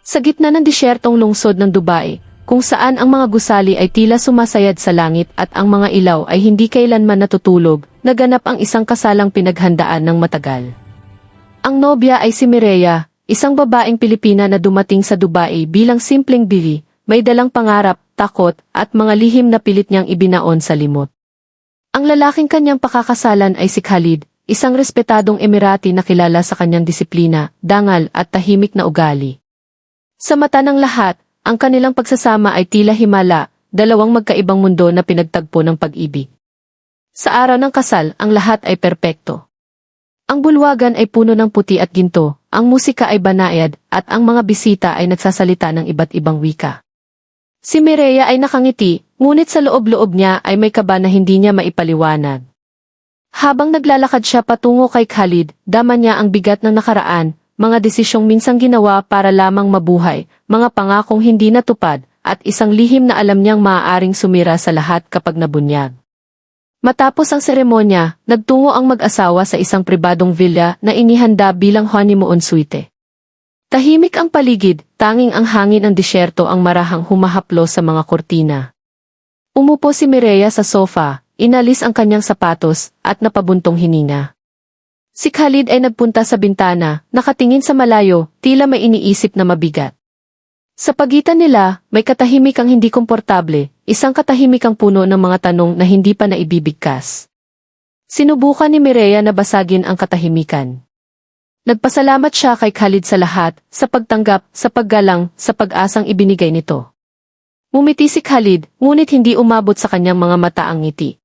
Sa gitna ng disyertong lungsod ng Dubai, kung saan ang mga gusali ay tila sumasayad sa langit at ang mga ilaw ay hindi kailanman natutulog, naganap ang isang kasalang pinaghandaan ng matagal. Ang nobya ay si Mireya, isang babaeng Pilipina na dumating sa Dubai bilang simpleng bili, may dalang pangarap, takot, at mga lihim na pilit niyang ibinaon sa limot. Ang lalaking kanyang pakakasalan ay si Khalid, isang respetadong Emirati na kilala sa kanyang disiplina, dangal at tahimik na ugali. Sa mata ng lahat, ang kanilang pagsasama ay tila himala, dalawang magkaibang mundo na pinagtagpo ng pag-ibig. Sa araw ng kasal, ang lahat ay perpekto. Ang bulwagan ay puno ng puti at ginto, ang musika ay banayad, at ang mga bisita ay nagsasalita ng iba't ibang wika. Si Mireya ay nakangiti, ngunit sa loob-loob niya ay may kaba na hindi niya maipaliwanag. Habang naglalakad siya patungo kay Khalid, dama niya ang bigat ng nakaraan, mga desisyong minsang ginawa para lamang mabuhay, mga pangakong hindi natupad, at isang lihim na alam niyang maaaring sumira sa lahat kapag nabunyag. Matapos ang seremonya, nagtungo ang mag-asawa sa isang pribadong villa na inihanda bilang honeymoon suite. Tahimik ang paligid, tanging ang hangin ng disyerto ang marahang humahaplo sa mga kortina. Umupo si Mireya sa sofa, inalis ang kanyang sapatos, at napabuntong hininga. Si Khalid ay nagpunta sa bintana, nakatingin sa malayo, tila may iniisip na mabigat. Sa pagitan nila, may katahimikang hindi komportable, isang katahimikang puno ng mga tanong na hindi pa naibibigkas. Sinubukan ni Mireya na basagin ang katahimikan. Nagpasalamat siya kay Khalid sa lahat, sa pagtanggap, sa paggalang, sa pag-asang ibinigay nito. Ngumiti si Khalid, ngunit hindi umabot sa kanyang mga mata ang ngiti.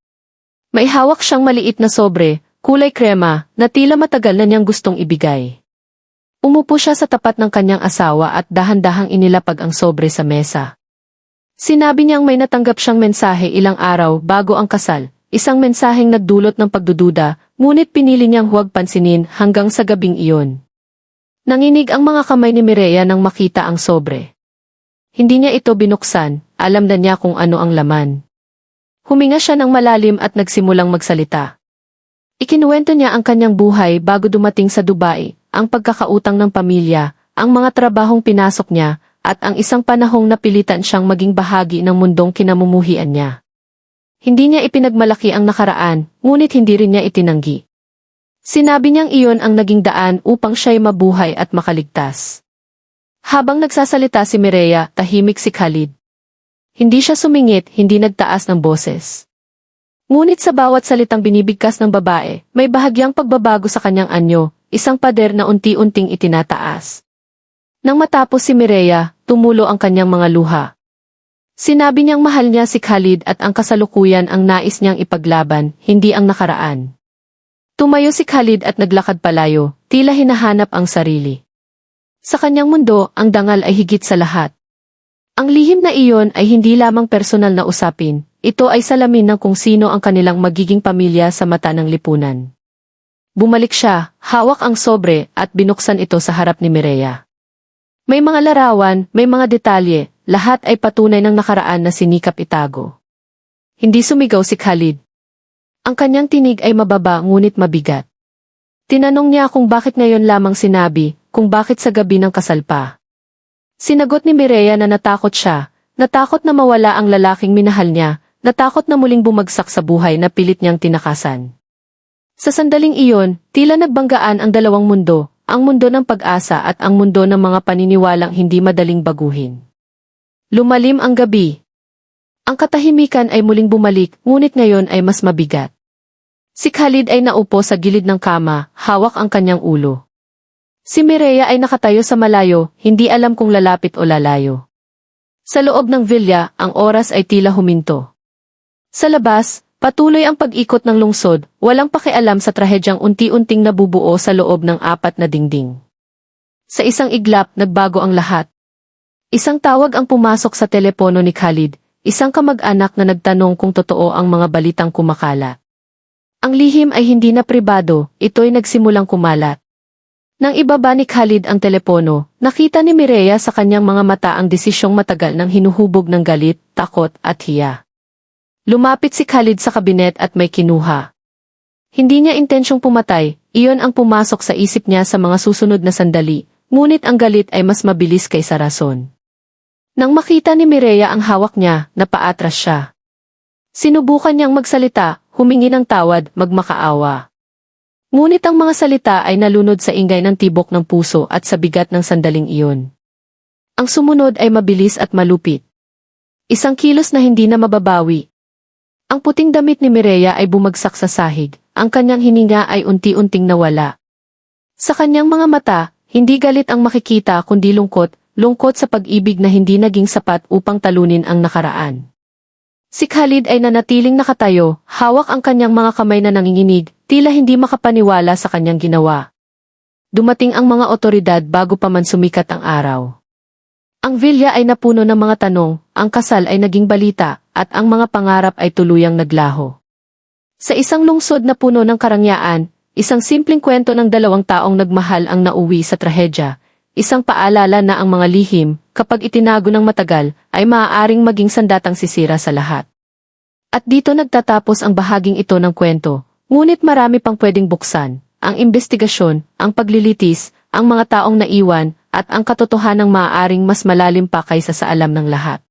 May hawak siyang maliit na sobre, kulay krema, na tila matagal na niyang gustong ibigay. Umupo siya sa tapat ng kanyang asawa at dahan-dahang inilapag ang sobre sa mesa. Sinabi niyang may natanggap siyang mensahe ilang araw bago ang kasal, isang mensaheng nagdulot ng pagdududa, ngunit pinili niyang huwag pansinin hanggang sa gabing iyon. Nanginig ang mga kamay ni Mireya nang makita ang sobre. Hindi niya ito binuksan, alam na niya kung ano ang laman. Huminga siya ng malalim at nagsimulang magsalita. Ikinuwento niya ang kanyang buhay bago dumating sa Dubai, ang pagkakautang ng pamilya, ang mga trabahong pinasok niya, at ang isang panahong napilitan siyang maging bahagi ng mundong kinamumuhian niya. Hindi niya ipinagmalaki ang nakaraan, ngunit hindi rin niya itinanggi. Sinabi niyang iyon ang naging daan upang siya'y mabuhay at makaligtas. Habang nagsasalita si Mireya, tahimik si Khalid. Hindi siya sumingit, hindi nagtaas ng boses. Ngunit sa bawat salitang binibigkas ng babae, may bahagyang pagbabago sa kanyang anyo, isang pader na unti-unting itinataas. Nang matapos si Mireya, tumulo ang kanyang mga luha. Sinabi niyang mahal niya si Khalid at ang kasalukuyan ang nais niyang ipaglaban, hindi ang nakaraan. Tumayo si Khalid at naglakad palayo, tila hinahanap ang sarili. Sa kanyang mundo, ang dangal ay higit sa lahat. Ang lihim na iyon ay hindi lamang personal na usapin, ito ay salamin ng kung sino ang kanilang magiging pamilya sa mata ng lipunan. Bumalik siya, hawak ang sobre at binuksan ito sa harap ni Mireya. May mga larawan, may mga detalye, lahat ay patunay ng nakaraan na sinikap itago. Hindi sumigaw si Khalid. Ang kanyang tinig ay mababa ngunit mabigat. Tinanong niya kung bakit ngayon lamang sinabi, kung bakit sa gabi ng kasal pa. Sinagot ni Mireya na natakot siya, natakot na mawala ang lalaking minahal niya, natakot na muling bumagsak sa buhay na pilit niyang tinakasan. Sa sandaling iyon, tila nagbanggaan ang dalawang mundo, ang mundo ng pag-asa at ang mundo ng mga paniniwalang hindi madaling baguhin. Lumalim ang gabi. Ang katahimikan ay muling bumalik, ngunit ngayon ay mas mabigat. Si Khalid ay naupo sa gilid ng kama, hawak ang kanyang ulo. Si Mireya ay nakatayo sa malayo, hindi alam kung lalapit o lalayo. Sa loob ng villa, ang oras ay tila huminto. Sa labas, patuloy ang pag-ikot ng lungsod, walang pakialam sa trahedyang unti-unting nabubuo sa loob ng 4 na dingding. Sa isang iglap, nagbago ang lahat. Isang tawag ang pumasok sa telepono ni Khalid, isang kamag-anak na nagtanong kung totoo ang mga balitang kumakalat. Ang lihim ay hindi na pribado, ito'y nagsimulang kumalat. Nang ibaba ni Khalid ang telepono, nakita ni Mireya sa kanyang mga mata ang desisyong matagal ng hinuhubog ng galit, takot at hiya. Lumapit si Khalid sa kabinet at may kinuha. Hindi niya intensyong pumatay, iyon ang pumasok sa isip niya sa mga susunod na sandali, ngunit ang galit ay mas mabilis kaysa rason. Nang makita ni Mireya ang hawak niya, napaatras siya. Sinubukan niyang magsalita, humingi ng tawad, magmakaawa. Ngunit ang mga salita ay nalunod sa ingay ng tibok ng puso at sa bigat ng sandaling iyon. Ang sumunod ay mabilis at malupit. Isang kilos na hindi na mababawi. Ang puting damit ni Mireya ay bumagsak sa sahig, ang kanyang hininga ay unti-unting nawala. Sa kanyang mga mata, hindi galit ang makikita kundi lungkot, lungkot sa pag-ibig na hindi naging sapat upang talunin ang nakaraan. Si Khalid ay nanatiling nakatayo, hawak ang kanyang mga kamay na nanginginig, tila hindi makapaniwala sa kanyang ginawa. Dumating ang mga otoridad bago pa man sumikat ang araw. Ang villa ay napuno ng mga tanong, ang kasal ay naging balita, at ang mga pangarap ay tuluyang naglaho. Sa isang lungsod na puno ng karangyaan, isang simpleng kwento ng dalawang taong nagmahal ang nauwi sa trahedya, isang paalala na ang mga lihim, kapag itinago ng matagal, ay maaaring maging sandatang sisira sa lahat. At dito nagtatapos ang bahaging ito ng kwento, ngunit marami pang pwedeng buksan, ang investigasyon, ang paglilitis, ang mga taong naiwan, at ang katotohanang maaaring mas malalim pa kaysa sa alam ng lahat.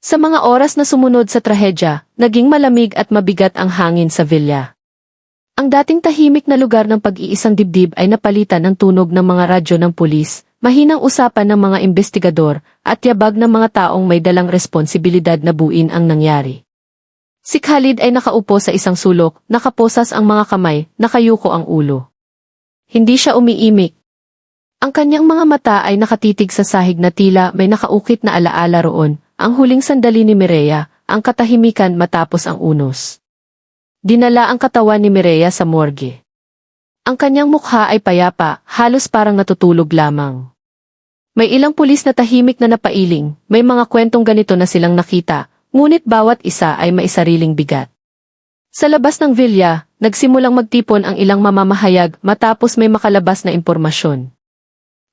Sa mga oras na sumunod sa trahedya, naging malamig at mabigat ang hangin sa villa. Ang dating tahimik na lugar ng pag-iisang dibdib ay napalitan ng tunog ng mga radyo ng pulis, mahinang usapan ng mga investigador, at yabag ng mga taong may dalang responsibilidad na buuin ang nangyari. Si Khalid ay nakaupo sa isang sulok, nakaposas ang mga kamay, nakayuko ang ulo. Hindi siya umiimik. Ang kanyang mga mata ay nakatitig sa sahig na tila may nakaukit na alaala roon, ang huling sandali ni Mireya, ang katahimikan matapos ang unos. Dinala ang katawan ni Mireya sa morgue. Ang kanyang mukha ay payapa, halos parang natutulog lamang. May ilang pulis na tahimik na napailing, may mga kwentong ganito na silang nakita, ngunit bawat isa ay may sariling bigat. Sa labas ng villa, nagsimulang magtipon ang ilang mamamahayag matapos may makalabas na impormasyon.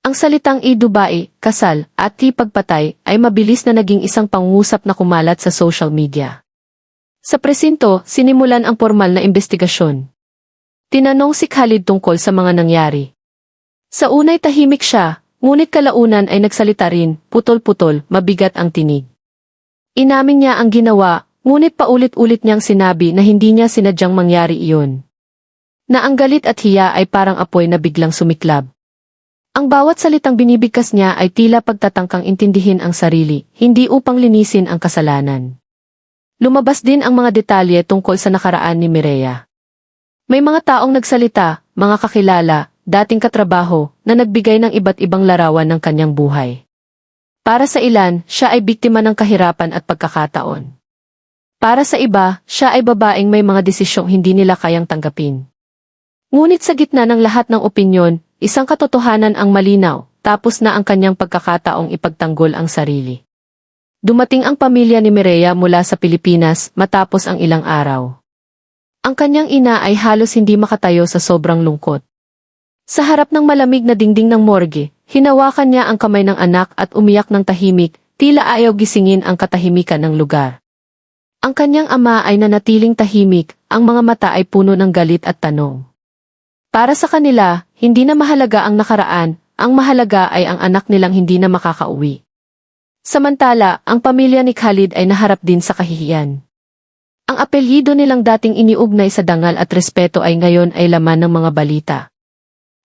Ang salitang i-Dubai, kasal, at pagpatay ay mabilis na naging isang pangusap na kumalat sa social media. Sa presinto, sinimulan ang formal na investigasyon. Tinanong si Khalid tungkol sa mga nangyari. Sa unay tahimik siya, ngunit kalaunan ay nagsalita rin, putol-putol, mabigat ang tinig. Inamin niya ang ginawa, ngunit paulit-ulit niyang sinabi na hindi niya sinadyang mangyari iyon. Na ang galit at hiya ay parang apoy na biglang sumiklab. Ang bawat salitang binibigkas niya ay tila pagtatangkang intindihin ang sarili, hindi upang linisin ang kasalanan. Lumabas din ang mga detalye tungkol sa nakaraan ni Mireya. May mga taong nagsalita, mga kakilala, dating katrabaho, na nagbigay ng iba't ibang larawan ng kanyang buhay. Para sa ilan, siya ay biktima ng kahirapan at pagkakataon. Para sa iba, siya ay babaeng may mga desisyong hindi nila kayang tanggapin. Ngunit sa gitna ng lahat ng opinyon, isang katotohanan ang malinaw, tapos na ang kanyang pagkakataong ipagtanggol ang sarili. Dumating ang pamilya ni Mireya mula sa Pilipinas matapos ang ilang araw. Ang kanyang ina ay halos hindi makatayo sa sobrang lungkot. Sa harap ng malamig na dingding ng morgue, hinawakan niya ang kamay ng anak at umiyak ng tahimik, tila ayaw gisingin ang katahimikan ng lugar. Ang kanyang ama ay nanatiling tahimik, ang mga mata ay puno ng galit at tanong. Para sa kanila, hindi na mahalaga ang nakaraan, ang mahalaga ay ang anak nilang hindi na makakauwi. Samantala, ang pamilya ni Khalid ay naharap din sa kahihiyan. Ang apelyido nilang dating iniugnay sa dangal at respeto ay ngayon ay laman ng mga balita.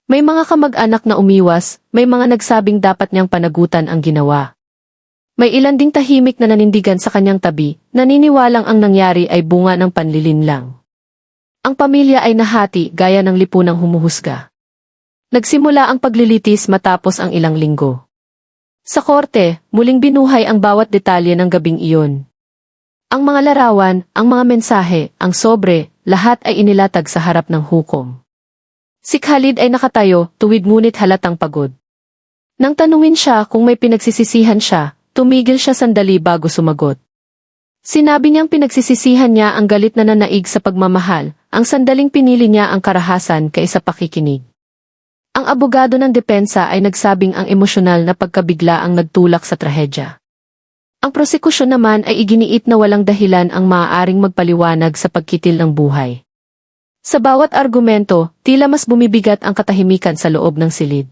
May mga kamag-anak na umiwas, may mga nagsabing dapat niyang panagutan ang ginawa. May ilan ding tahimik na nanindigan sa kanyang tabi, naniniwalang ang nangyari ay bunga ng panlilinlang. Ang pamilya ay nahati gaya ng lipunang humuhusga. Nagsimula ang paglilitis matapos ang ilang linggo. Sa korte, muling binuhay ang bawat detalye ng gabing iyon. Ang mga larawan, ang mga mensahe, ang sobre, lahat ay inilatag sa harap ng hukom. Si Khalid ay nakatayo, tuwid ngunit halatang pagod. Nang tanungin siya kung may pinagsisisihan siya, tumigil siya sandali bago sumagot. Sinabi niyang pinagsisisihan niya ang galit na nanaig sa pagmamahal, ang sandaling pinili niya ang karahasan kaysa pakikinig. Ang abogado ng depensa ay nagsabing ang emosyonal na pagkabigla ang nagtulak sa trahedya. Ang prosekusyon naman ay iginiit na walang dahilan ang maaaring magpaliwanag sa pagkitil ng buhay. Sa bawat argumento, tila mas bumibigat ang katahimikan sa loob ng silid.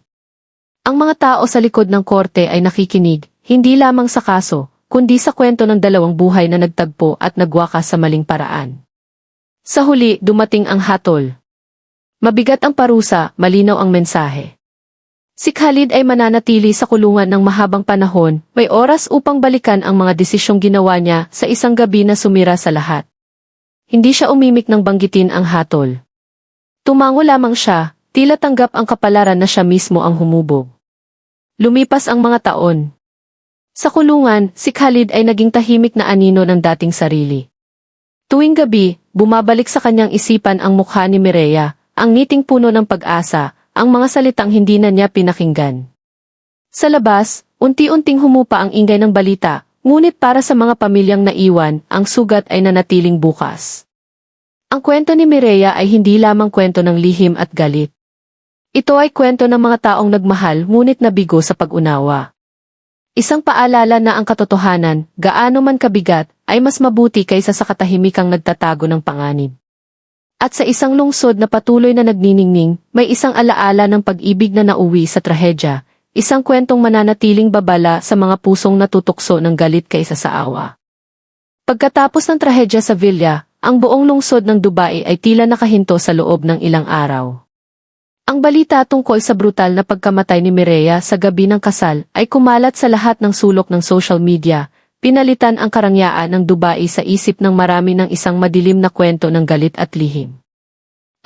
Ang mga tao sa likod ng korte ay nakikinig, hindi lamang sa kaso, kundi sa kwento ng dalawang buhay na nagtagpo at nagwakas sa maling paraan. Sa huli, dumating ang hatol. Mabigat ang parusa, malinaw ang mensahe. Si Khalid ay mananatili sa kulungan ng mahabang panahon, may oras upang balikan ang mga desisyong ginawa niya sa isang gabi na sumira sa lahat. Hindi siya umimik nang banggitin ang hatol. Tumango lamang siya, tila tanggap ang kapalaran na siya mismo ang humubog. Lumipas ang mga taon. Sa kulungan, si Khalid ay naging tahimik na anino ng dating sarili. Tuwing gabi, bumabalik sa kanyang isipan ang mukha ni Mireya, ang ngiting puno ng pag-asa, ang mga salitang hindi na niya pinakinggan. Sa labas, unti-unting humupa ang ingay ng balita, ngunit para sa mga pamilyang naiwan, ang sugat ay nanatiling bukas. Ang kwento ni Mireya ay hindi lamang kwento ng lihim at galit. Ito ay kwento ng mga taong nagmahal ngunit nabigo sa pag-unawa. Isang paalala na ang katotohanan, gaano man kabigat, ay mas mabuti kaysa sa katahimikang nagtatago ng panganib. At sa isang lungsod na patuloy na nagniningning, may isang alaala ng pag-ibig na nauwi sa trahedya, isang kwentong mananatiling babala sa mga pusong natutukso ng galit kaysa sa awa. Pagkatapos ng trahedya sa Villa, ang buong lungsod ng Dubai ay tila nakahinto sa loob ng ilang araw. Ang balita tungkol sa brutal na pagkamatay ni Mireya sa gabi ng kasal ay kumalat sa lahat ng sulok ng social media, pinalitan ang karangyaan ng Dubai sa isip ng marami ng isang madilim na kwento ng galit at lihim.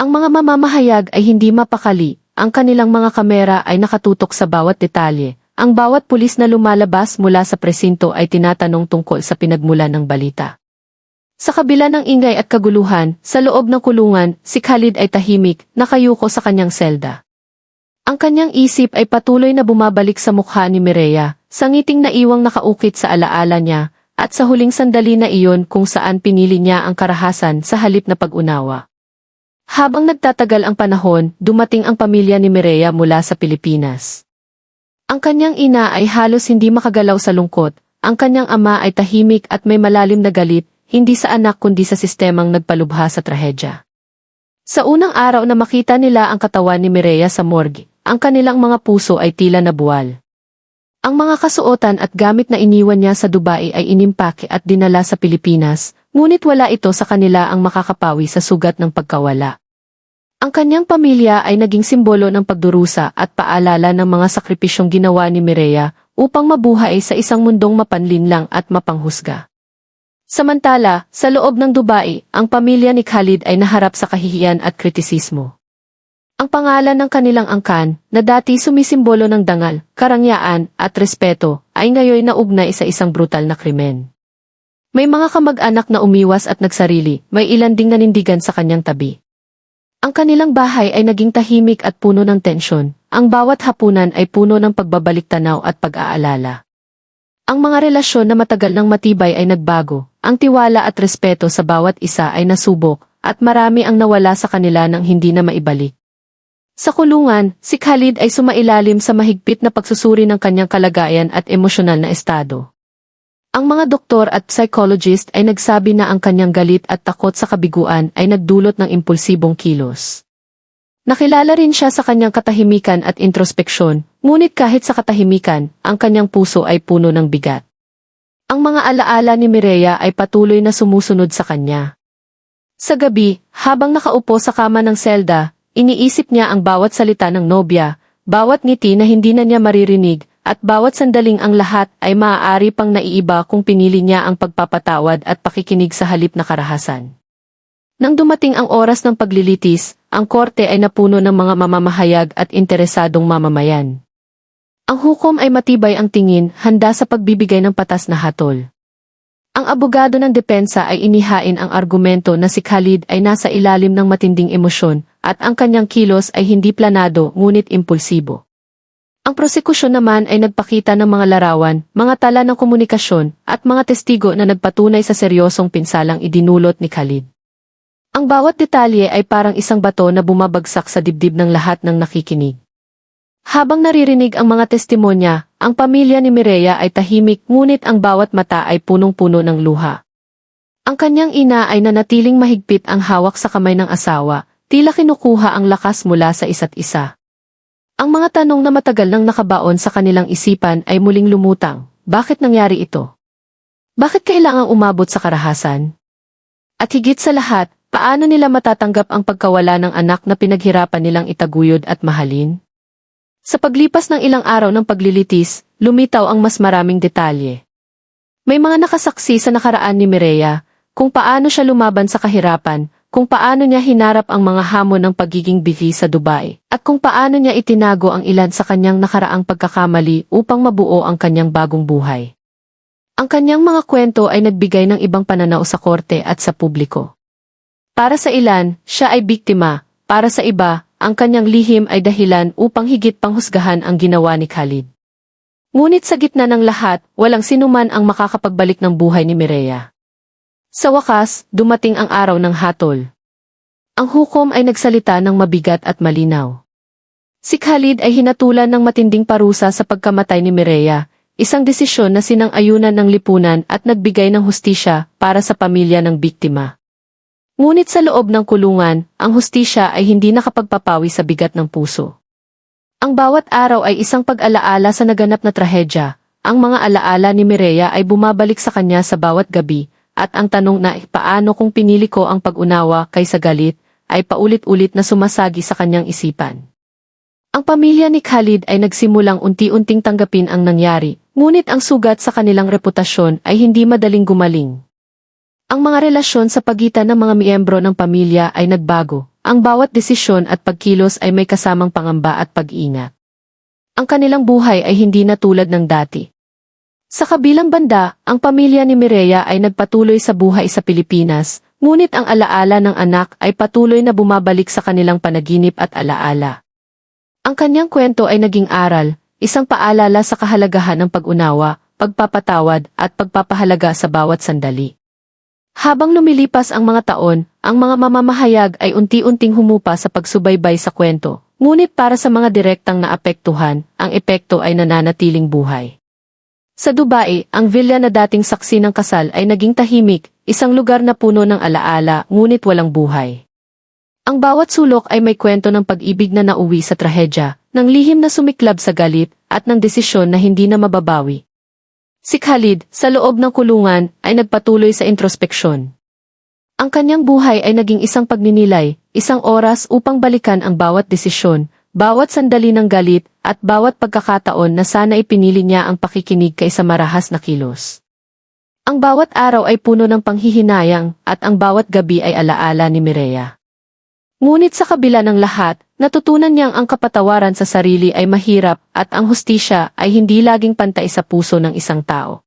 Ang mga mamamahayag ay hindi mapakali, ang kanilang mga kamera ay nakatutok sa bawat detalye, ang bawat pulis na lumalabas mula sa presinto ay tinatanong tungkol sa pinagmulan ng balita. Sa kabila ng ingay at kaguluhan, sa loob ng kulungan, si Khalid ay tahimik, nakayuko sa kanyang selda. Ang kanyang isip ay patuloy na bumabalik sa mukha ni Mireya, sa ngiting naiwang nakaukit sa alaala niya, at sa huling sandali na iyon kung saan pinili niya ang karahasan sa halip na pag-unawa. Habang nagtatagal ang panahon, dumating ang pamilya ni Mireya mula sa Pilipinas. Ang kanyang ina ay halos hindi makagalaw sa lungkot, ang kanyang ama ay tahimik at may malalim na galit, hindi sa anak kundi sa sistemang nagpalubha sa trahedya. Sa unang araw na makita nila ang katawan ni Mireya sa morgue, ang kanilang mga puso ay tila nabuwal. Ang mga kasuotan at gamit na iniwan niya sa Dubai ay inimpake at dinala sa Pilipinas, ngunit wala ito sa kanila ang makakapawi sa sugat ng pagkawala. Ang kanyang pamilya ay naging simbolo ng pagdurusa at paalala ng mga sakripisyong ginawa ni Mireya upang mabuhay sa isang mundong mapanlinlang at mapanghusga. Samantala, sa loob ng Dubai, ang pamilya ni Khalid ay naharap sa kahihiyan at kritisismo. Ang pangalan ng kanilang angkan, na dati sumisimbolo ng dangal, karangyaan, at respeto, ay ngayon naugnay sa isang brutal na krimen. May mga kamag-anak na umiwas at nagsarili, may ilan ding nanindigan sa kanyang tabi. Ang kanilang bahay ay naging tahimik at puno ng tensyon, ang bawat hapunan ay puno ng pagbabalik tanaw at pag-aalala. Ang mga relasyon na matagal nang matibay ay nagbago, ang tiwala at respeto sa bawat isa ay nasubok, at marami ang nawala sa kanila nang hindi na maibalik. Sa kulungan, si Khalid ay sumailalim sa mahigpit na pagsusuri ng kanyang kalagayan at emosyonal na estado. Ang mga doktor at psychologist ay nagsabi na ang kanyang galit at takot sa kabiguan ay nagdulot ng impulsibong kilos. Nakilala rin siya sa kanyang katahimikan at introspeksyon, ngunit kahit sa katahimikan, ang kanyang puso ay puno ng bigat. Ang mga alaala ni Mireya ay patuloy na sumusunod sa kanya. Sa gabi, habang nakaupo sa kama ng selda, iniisip niya ang bawat salita ng nobya, bawat ngiti na hindi na niya maririnig, at bawat sandaling ang lahat ay maaari pang naiiba kung pinili niya ang pagpapatawad at pakikinig sa halip na karahasan. Nang dumating ang oras ng paglilitis, ang korte ay napuno ng mga mamamahayag at interesadong mamamayan. Ang hukom ay matibay ang tingin, handa sa pagbibigay ng patas na hatol. Ang abogado ng depensa ay inihain ang argumento na si Khalid ay nasa ilalim ng matinding emosyon at ang kanyang kilos ay hindi planado ngunit impulsibo. Ang prosekusyon naman ay nagpakita ng mga larawan, mga tala ng komunikasyon at mga testigo na nagpatunay sa seryosong pinsalang idinulot ni Khalid. Ang bawat detalye ay parang isang bato na bumabagsak sa dibdib ng lahat ng nakikinig. Habang naririnig ang mga testimonya, ang pamilya ni Mireya ay tahimik ngunit ang bawat mata ay punong-puno ng luha. Ang kanyang ina ay nanatiling mahigpit ang hawak sa kamay ng asawa, tila kinukuha ang lakas mula sa isa't isa. Ang mga tanong na matagal nang nakabaon sa kanilang isipan ay muling lumutang. Bakit nangyari ito? Bakit kailangang umabot sa karahasan? At higit sa lahat, paano nila matatanggap ang pagkawala ng anak na pinaghirapan nilang itaguyod at mahalin? Sa paglipas ng ilang araw ng paglilitis, lumitaw ang mas maraming detalye. May mga nakasaksi sa nakaraan ni Mireya, kung paano siya lumaban sa kahirapan, kung paano niya hinarap ang mga hamon ng pagiging bihi sa Dubai, at kung paano niya itinago ang ilan sa kanyang nakaraang pagkakamali upang mabuo ang kanyang bagong buhay. Ang kanyang mga kwento ay nagbigay ng ibang pananaw sa korte at sa publiko. Para sa ilan, siya ay biktima, para sa iba, ang kanyang lihim ay dahilan upang higit pang husgahan ang ginawa ni Khalid. Ngunit sa gitna ng lahat, walang sinuman ang makakapagbalik ng buhay ni Mireya. Sa wakas, dumating ang araw ng hatol. Ang hukom ay nagsalita ng mabigat at malinaw. Si Khalid ay hinatulan ng matinding parusa sa pagkamatay ni Mireya, isang desisyon na sinang-ayunan ng lipunan at nagbigay ng hustisya para sa pamilya ng biktima. Ngunit sa loob ng kulungan, ang hustisya ay hindi nakapagpapawi sa bigat ng puso. Ang bawat araw ay isang pag-alaala sa naganap na trahedya. Ang mga alaala ni Mireya ay bumabalik sa kanya sa bawat gabi, at ang tanong na paano kung pinili ko ang pag-unawa kaysa galit, ay paulit-ulit na sumasagi sa kanyang isipan. Ang pamilya ni Khalid ay nagsimulang unti-unting tanggapin ang nangyari, ngunit ang sugat sa kanilang reputasyon ay hindi madaling gumaling. Ang mga relasyon sa pagitan ng mga miyembro ng pamilya ay nagbago, ang bawat desisyon at pagkilos ay may kasamang pangamba at pag-ingat. Ang kanilang buhay ay hindi na tulad ng dati. Sa kabilang banda, ang pamilya ni Mireya ay nagpatuloy sa buhay sa Pilipinas, ngunit ang alaala ng anak ay patuloy na bumabalik sa kanilang panaginip at alaala. Ang kanyang kwento ay naging aral, isang paalala sa kahalagahan ng pag-unawa, pagpapatawad at pagpapahalaga sa bawat sandali. Habang lumilipas ang mga taon, ang mga mamamahayag ay unti-unting humupa sa pagsubaybay sa kwento, ngunit para sa mga direktang naapektuhan, ang epekto ay nananatiling buhay. Sa Dubai, ang villa na dating saksi ng kasal ay naging tahimik, isang lugar na puno ng alaala ngunit walang buhay. Ang bawat sulok ay may kwento ng pag-ibig na nauwi sa trahedya, ng lihim na sumiklab sa galit, at ng desisyon na hindi na mababawi. Si Khalid, sa loob ng kulungan, ay nagpatuloy sa introspeksyon. Ang kanyang buhay ay naging isang pagninilay, isang oras upang balikan ang bawat desisyon, bawat sandali ng galit, at bawat pagkakataon na sana ipinili niya ang pakikinig kaysa marahas na kilos. Ang bawat araw ay puno ng panghihinayang, at ang bawat gabi ay alaala ni Mireya. Ngunit sa kabila ng lahat, natutunan niyang ang kapatawaran sa sarili ay mahirap at ang hustisya ay hindi laging pantay sa puso ng isang tao.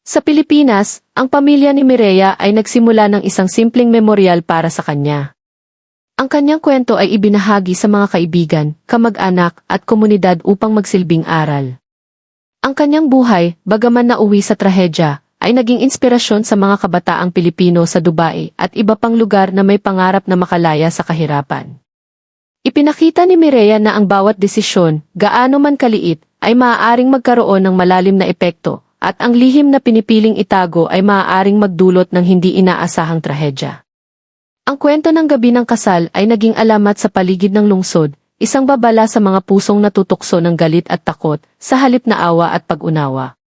Sa Pilipinas, ang pamilya ni Mireya ay nagsimula ng isang simpleng memorial para sa kanya. Ang kanyang kwento ay ibinahagi sa mga kaibigan, kamag-anak at komunidad upang magsilbing aral. Ang kanyang buhay, bagaman nauwi sa trahedya, ay naging inspirasyon sa mga kabataang Pilipino sa Dubai at iba pang lugar na may pangarap na makalaya sa kahirapan. Ipinakita ni Mireya na ang bawat desisyon, gaano man kaliit, ay maaaring magkaroon ng malalim na epekto, at ang lihim na pinipiling itago ay maaaring magdulot ng hindi inaasahang trahedya. Ang kwento ng gabi ng kasal ay naging alamat sa paligid ng lungsod, isang babala sa mga pusong natutukso ng galit at takot, sa halip na awa at pag-unawa.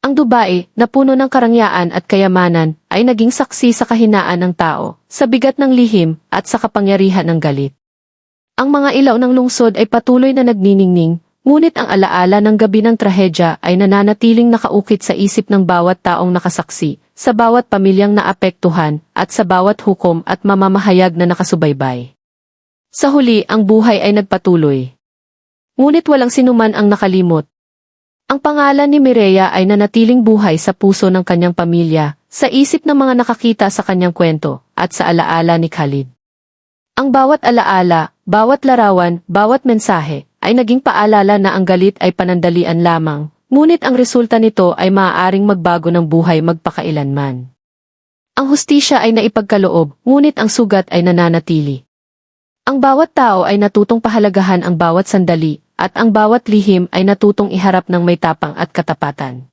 Ang Dubai, na puno ng karangyaan at kayamanan, ay naging saksi sa kahinaan ng tao, sa bigat ng lihim, at sa kapangyarihan ng galit. Ang mga ilaw ng lungsod ay patuloy na nagniningning, ngunit ang alaala ng gabi ng trahedya ay nananatiling nakaukit sa isip ng bawat taong nakasaksi, sa bawat pamilyang naapektuhan, at sa bawat hukom at mamamahayag na nakasubaybay. Sa huli, ang buhay ay nagpatuloy. Ngunit walang sinuman ang nakalimot. Ang pangalan ni Mireya ay nanatiling buhay sa puso ng kanyang pamilya, sa isip ng mga nakakita sa kanyang kwento, at sa alaala ni Khalid. Ang bawat alaala, bawat larawan, bawat mensahe, ay naging paalala na ang galit ay panandalian lamang, ngunit ang resulta nito ay maaaring magbago ng buhay magpakailanman. Ang hustisya ay naipagkaloob, ngunit ang sugat ay nananatili. Ang bawat tao ay natutong pahalagahan ang bawat sandali, at ang bawat lihim ay natutong iharap ng may tapang at katapatan.